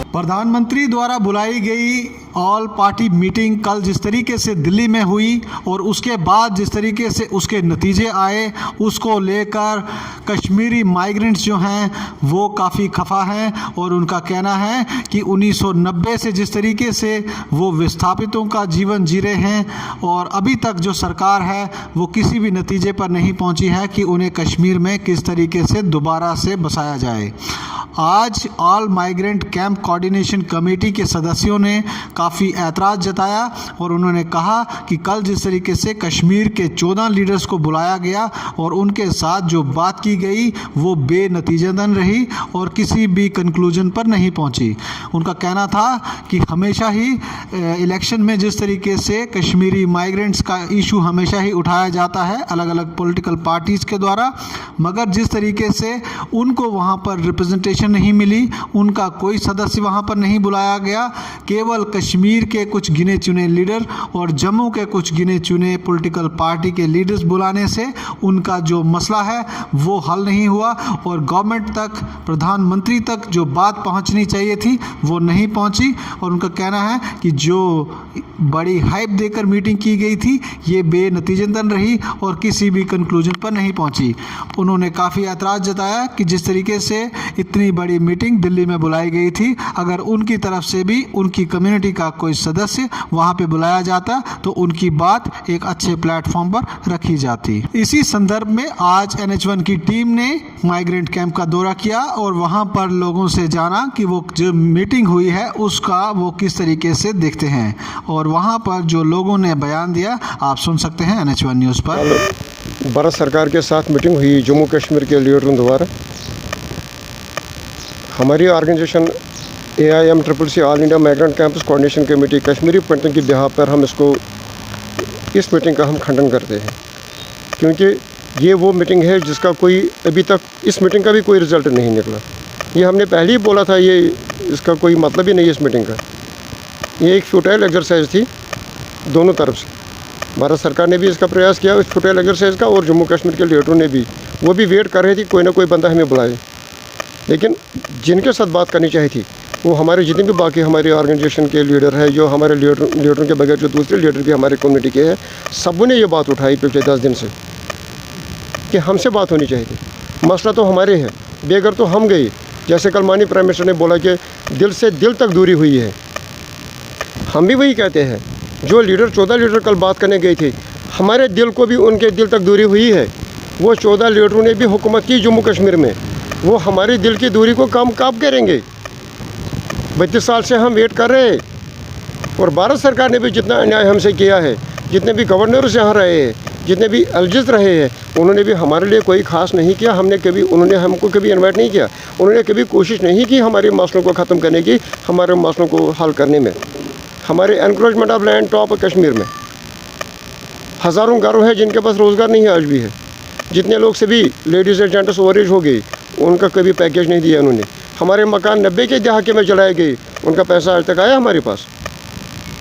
प्रधानमंत्री द्वारा बुलाई गई ऑल पार्टी मीटिंग कल जिस तरीके से दिल्ली में हुई और उसके बाद जिस तरीके से उसके नतीजे आए, उसको लेकर कश्मीरी माइग्रेंट्स जो हैं वो काफ़ी खफा हैं और उनका कहना है कि 1990 से जिस तरीके से वो विस्थापितों का जीवन जी रहे हैं और अभी तक जो सरकार है वो किसी भी नतीजे पर नहीं पहुंची है कि उन्हें कश्मीर में किस तरीके से दोबारा से बसाया जाए। आज all migrant camp coordination committee के सदस्यों ने काफ़ी ऐतराज़ जताया और उन्होंने कहा कि कल जिस तरीके से कश्मीर के 14 लीडर्स को बुलाया गया और उनके साथ जो बात की गई वो बेनतीजतन रही और किसी भी कंक्लूजन पर नहीं पहुंची। उनका कहना था कि हमेशा ही इलेक्शन में जिस तरीके से कश्मीरी माइग्रेंट्स का इशू हमेशा ही उठाया जाता है अलग अलग पॉलिटिकल पार्टीज़ के द्वारा, मगर जिस तरीके से उनको वहाँ पर रिप्रेजेंटेशन नहीं मिली, उनका कोई सदस्य वहाँ पर नहीं बुलाया गया, केवल कश्मीर के कुछ गिने चुने लीडर और जम्मू के कुछ गिने चुने पॉलिटिकल पार्टी के लीडर्स बुलाने से उनका जो मसला है वो हल नहीं हुआ और गवर्नमेंट तक, प्रधानमंत्री तक जो बात पहुंचनी चाहिए थी वो नहीं पहुंची। और उनका कहना है कि जो बड़ी हाइप देकर मीटिंग की गई थी ये बेनतीजतन रही और किसी भी कंक्लूजन पर नहीं पहुंची। उन्होंने काफ़ी ऐतराज़ जताया कि जिस तरीके से इतनी बड़ी मीटिंग दिल्ली में बुलाई गई थी, अगर उनकी तरफ से भी उनकी कम्युनिटी का कोई सदस्य वहां पे बुलाया जाता तो उनकी बात एक अच्छे प्लेटफॉर्म पर रखी जाती। इसी संदर्भ में आज NH1 की टीम ने माइग्रेंट कैंप का दौरा किया और वहां पर लोगों से जाना कि वो जो मीटिंग हुई है उसका वो किस तरीके से देखते हैं और वहां पर जो लोगों ने बयान दिया आप सुन सकते हैं NH1 न्यूज़ पर। भारत सरकार के साथ मीटिंग हुई जम्मू कश्मीर के लीडरों द्वारा। हमारी organisation AIMCCC all India migrant campus coordination committee Kashmiri पंडितों की बिहाफ पर हम इस मीटिंग का हम खंडन करते हैं, क्योंकि ये वो मीटिंग है जिसका कोई अभी तक इस मीटिंग का भी कोई रिज़ल्ट नहीं निकला। ये हमने पहले ही बोला था, ये इसका कोई मतलब ही नहीं है इस मीटिंग का। ये एक फ्यूटाइल एक्सरसाइज थी दोनों तरफ से। भारत सरकार ने भी इसका प्रयास किया इस फ्यूटाइल एक्सरसाइज का और जम्मू कश्मीर के लीडरों ने भी, वो भी वेट कर रहे थे कोई ना कोई बंदा हमें बुलाए, लेकिन जिनके साथ बात करनी चाहिए थी वो हमारे जितने भी बाकी हमारे ऑर्गेनाइजेशन के लीडर है, जो हमारे लीडरों के बगैर जो दूसरे लीडर भी हमारे कम्युनिटी के हैं, सबों ने ये बात उठाई पिछले 10 दिन से कि हमसे बात होनी चाहिए थी। मसला तो हमारे है, बेगर तो हम गए। जैसे कल माननीय प्राइम मिनिस्टर ने बोला कि दिल से दिल तक दूरी हुई है, हम भी वही कहते हैं। जो लीडर 14 लीडर कल बात करने गए थे, हमारे दिल को भी उनके दिल तक दूरी हुई है। वो 14 लीडरों ने भी हुकूमत की जम्मू कश्मीर में, वो हमारे दिल की दूरी को कम कब करेंगे? 32 साल से हम वेट कर रहे हैं और भारत सरकार ने भी जितना अन्याय हमसे किया है, जितने भी गवर्नर्स यहाँ रहे हैं, जितने भी एलजीज रहे हैं, उन्होंने भी हमारे लिए कोई खास नहीं किया। उन्होंने हमको कभी इन्वाइट नहीं किया, उन्होंने कभी कोशिश नहीं की हमारे मसलों को ख़त्म करने की, हमारे मसलों को हल करने में। हमारे encroachment of land top Kashmir में हज़ारों घरों हैं जिनके पास रोज़गार नहीं है आज भी है। जितने लोग से भी लेडीज़ एंड जेंट्स ओवरेज हो गई, उनका कभी पैकेज नहीं दिया उन्होंने। हमारे मकान 90 के दहाके में जलाए गए, उनका पैसा आज तक आया हमारे पास?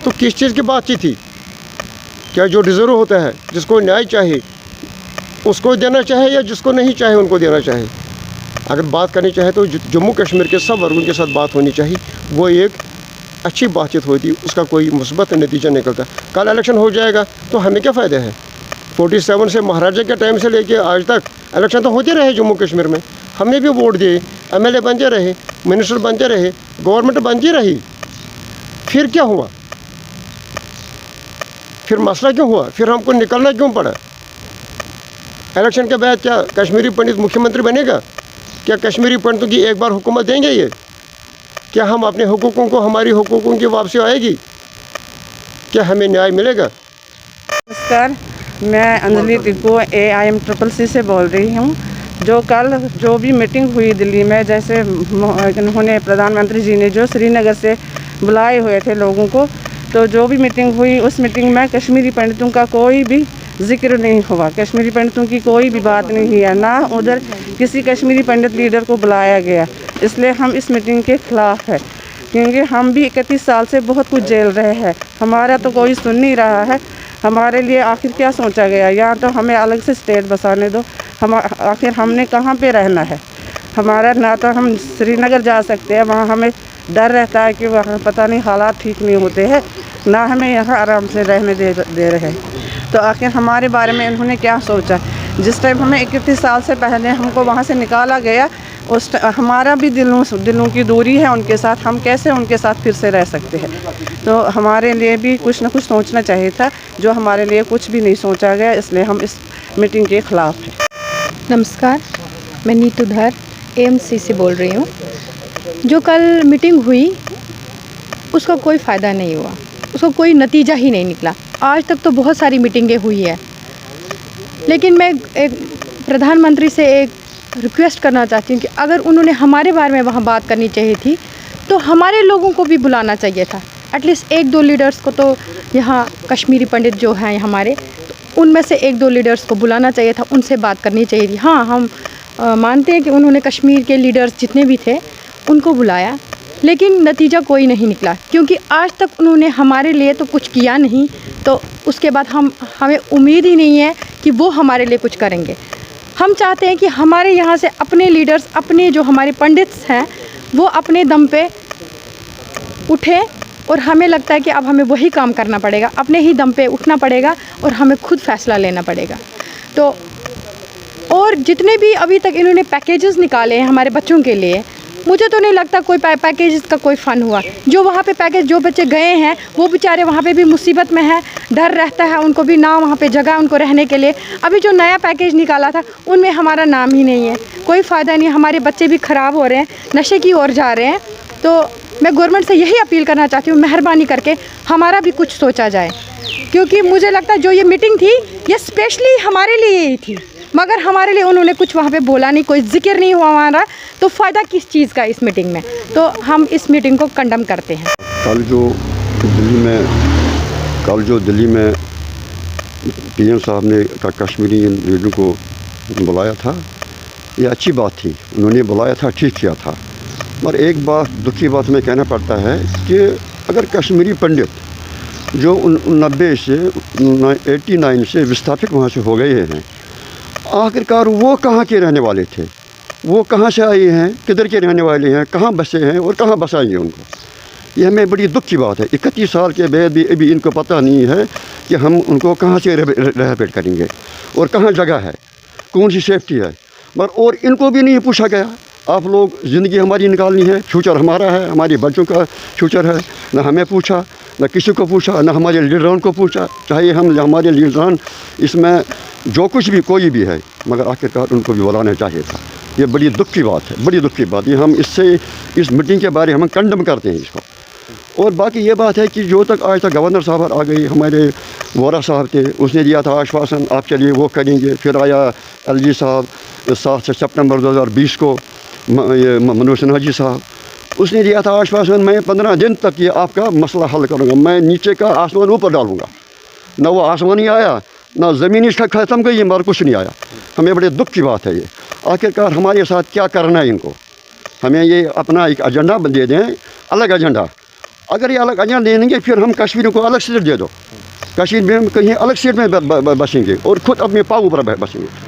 तो किस चीज़ की बातचीत थी? क्या जो डिज़र्व होता है, जिसको न्याय चाहिए उसको देना चाहे या जिसको नहीं चाहे उनको देना चाहे? अगर बात करनी चाहे तो जम्मू कश्मीर के सब वर्गों के साथ बात होनी चाहिए, वो एक अच्छी बातचीत होती, उसका कोई मुस्बत नतीजा निकलता। कल इलेक्शन हो जाएगा तो हमें क्या फ़ायदा है? 47 से महाराजा के टाइम से लेके आज तक इलेक्शन तो होते रहे जम्मू कश्मीर में, हमने भी वोट दिए, MLA बनते रहे, मिनिस्टर बनते रहे, गवर्नमेंट बनती रही। फिर क्या हुआ? फिर मसला क्यों हुआ? फिर हमको निकलना क्यों पड़ा? इलेक्शन के बाद क्या कश्मीरी पंडित मुख्यमंत्री बनेगा? क्या कश्मीरी पंडितों की एक बार हुकूमत देंगे ये? क्या हम अपने हुकूकों को, हमारी हुकूकों की वापसी आएगी? क्या हमें न्याय मिलेगा? नमस्कार, मैं अंजलि टिक्को AIMCCC से बोल रही हूँ। जो भी मीटिंग हुई दिल्ली में, जैसे उन्होंने प्रधानमंत्री जी ने जो श्रीनगर से बुलाए हुए थे लोगों को, तो जो भी मीटिंग हुई उस मीटिंग में कश्मीरी पंडितों का कोई भी जिक्र नहीं हुआ, कश्मीरी पंडितों की कोई भी बात नहीं है, ना उधर किसी कश्मीरी पंडित लीडर को बुलाया गया। इसलिए हम इस मीटिंग के ख़िलाफ़ है, क्योंकि हम भी 31 साल से बहुत कुछ झेल रहे हैं, हमारा तो कोई सुन नहीं रहा है। हमारे लिए आखिर क्या सोचा गया? यहाँ तो हमें अलग से स्टेट बसाने दो, हम आखिर हमने कहाँ पे रहना है? हमारा ना तो हम श्रीनगर जा सकते हैं, वहाँ हमें डर रहता है कि वहाँ पता नहीं हालात ठीक नहीं होते हैं, ना हमें यहाँ आराम से रहने दे रहे हैं। तो आखिर हमारे बारे में इन्होंने क्या सोचा? जिस टाइम हमें 31 साल से पहले हमको वहाँ से निकाला गया, हमारा भी दिलों की दूरी है उनके साथ, हम कैसे उनके साथ फिर से रह सकते हैं? तो हमारे लिए भी कुछ ना कुछ सोचना चाहिए था, जो हमारे लिए कुछ भी नहीं सोचा गया, इसलिए हम इस मीटिंग के ख़िलाफ़ हैं। नमस्कार, मैं नीतू धर AMC से बोल रही हूँ। जो कल मीटिंग हुई उसका कोई फ़ायदा नहीं हुआ, उसका कोई नतीजा ही नहीं निकला। आज तक तो बहुत सारी मीटिंगें हुई है, लेकिन मैं एक प्रधानमंत्री से एक रिक्वेस्ट करना चाहती हूँ कि अगर उन्होंने हमारे बारे में वहाँ बात करनी चाहिए थी तो हमारे लोगों को भी बुलाना चाहिए था। एटलीस्ट 1-2 लीडर्स को तो, यहाँ कश्मीरी पंडित जो हैं हमारे, तो उनमें से 1-2 लीडर्स को बुलाना चाहिए था, उनसे बात करनी चाहिए थी। हाँ, हम मानते हैं कि उन्होंने कश्मीर के लीडर्स जितने भी थे उनको बुलाया, लेकिन नतीजा कोई नहीं निकला, क्योंकि आज तक उन्होंने हमारे लिए तो कुछ किया नहीं, तो उसके बाद हमें उम्मीद ही नहीं है कि वो हमारे लिए कुछ करेंगे। हम चाहते हैं कि हमारे यहाँ से अपने लीडर्स, अपने जो हमारे पंडित्स हैं, वो अपने दम पे उठे, और हमें लगता है कि अब हमें वही काम करना पड़ेगा, अपने ही दम पे उठना पड़ेगा और हमें खुद फैसला लेना पड़ेगा। तो और जितने भी अभी तक इन्होंने पैकेजेस निकाले हैं हमारे बच्चों के लिए, मुझे तो नहीं लगता कोई पैकेज का कोई फ़न हुआ। जो वहाँ पे पैकेज, जो बच्चे गए हैं वो बेचारे वहाँ पे भी मुसीबत में हैं, डर रहता है उनको भी, ना वहाँ पे जगह उनको रहने के लिए। अभी जो नया पैकेज निकाला था उनमें हमारा नाम ही नहीं है, कोई फ़ायदा नहीं। हमारे बच्चे भी ख़राब हो रहे हैं, नशे की ओर जा रहे हैं। तो मैं गवर्नमेंट से यही अपील करना चाहती हूँ, मेहरबानी करके हमारा भी कुछ सोचा जाए, क्योंकि मुझे लगता है जो ये मीटिंग थी ये स्पेशली हमारे लिए ही थी, मगर हमारे लिए उन्होंने कुछ वहाँ पे बोला नहीं, कोई जिक्र नहीं हुआ हमारा। तो फ़ायदा किस चीज़ का इस मीटिंग में? तो हम इस मीटिंग को कंडम करते हैं। कल जो दिल्ली में PM साहब ने कश्मीरी लीडरों को बुलाया था, ये अच्छी बात थी, उन्होंने बुलाया था, ठीक किया था। मगर एक बात, दुखी बात में कहना पड़ता है कि अगर कश्मीरी पंडित जो 90 से 89 से विस्थापित वहाँ से हो गए हैं, आखिरकार वो कहाँ के रहने वाले थे? वो कहाँ से आए हैं, किधर के रहने वाले हैं, कहाँ बसे हैं और कहाँ बसाएंगे उनको? ये हमें बड़ी दुख की बात है। 31 साल के बाद भी अभी इनको पता नहीं है कि हम उनको कहाँ से रिहेबिलिटेट करेंगे और कहाँ जगह है, कौन सी सेफ्टी है। मगर और इनको भी नहीं पूछा गया, आप लोग ज़िंदगी हमारी निकालनी है, फ्यूचर हमारा है, हमारे बच्चों का फ्यूचर है। ना हमें पूछा, ना किसी को पूछा, ना हमारे लीडरान को पूछा। चाहे हम हमारे लीडरान इसमें जो कुछ भी कोई भी है, मगर आखिरकार उनको भी बुलाना चाहिए था। ये बड़ी दुख की बात है, बड़ी दुख की बात। ये हम इस मीटिंग के बारे में हम कंडम करते हैं इसको। और बाकी ये बात है कि जो तक आज तक गवर्नर साहब आ गई, हमारे वोरा साहब थे, उसने दिया था आश्वासन आप चलिए वो करेंगे। फिर आया LG साहब 7 सितंबर 2020 को, ये मनोज सिन्हा जी साहब, उसने दिया था आश्वासन मैं 15 दिन तक ये आपका मसला हल करूँगा, मैं नीचे का आसमान ऊपर डालूँगा। ना वो आसमान ही आया, ना ज़मीन इसका ख़त्म गई, मगर कुछ नहीं आया। हमें बड़े दुख की बात है ये। आखिरकार हमारे साथ क्या करना है इनको? हमें ये अपना एक एजेंडा दे दें, अलग एजेंडा। अगर ये अलग एजेंडा दे देंगे फिर हम कश्मीरियों को अलग सीट दे दो, कश्मीर में कहीं अलग सीट में बसेंगे और ख़ुद अपने पाँव पर बसेंगे।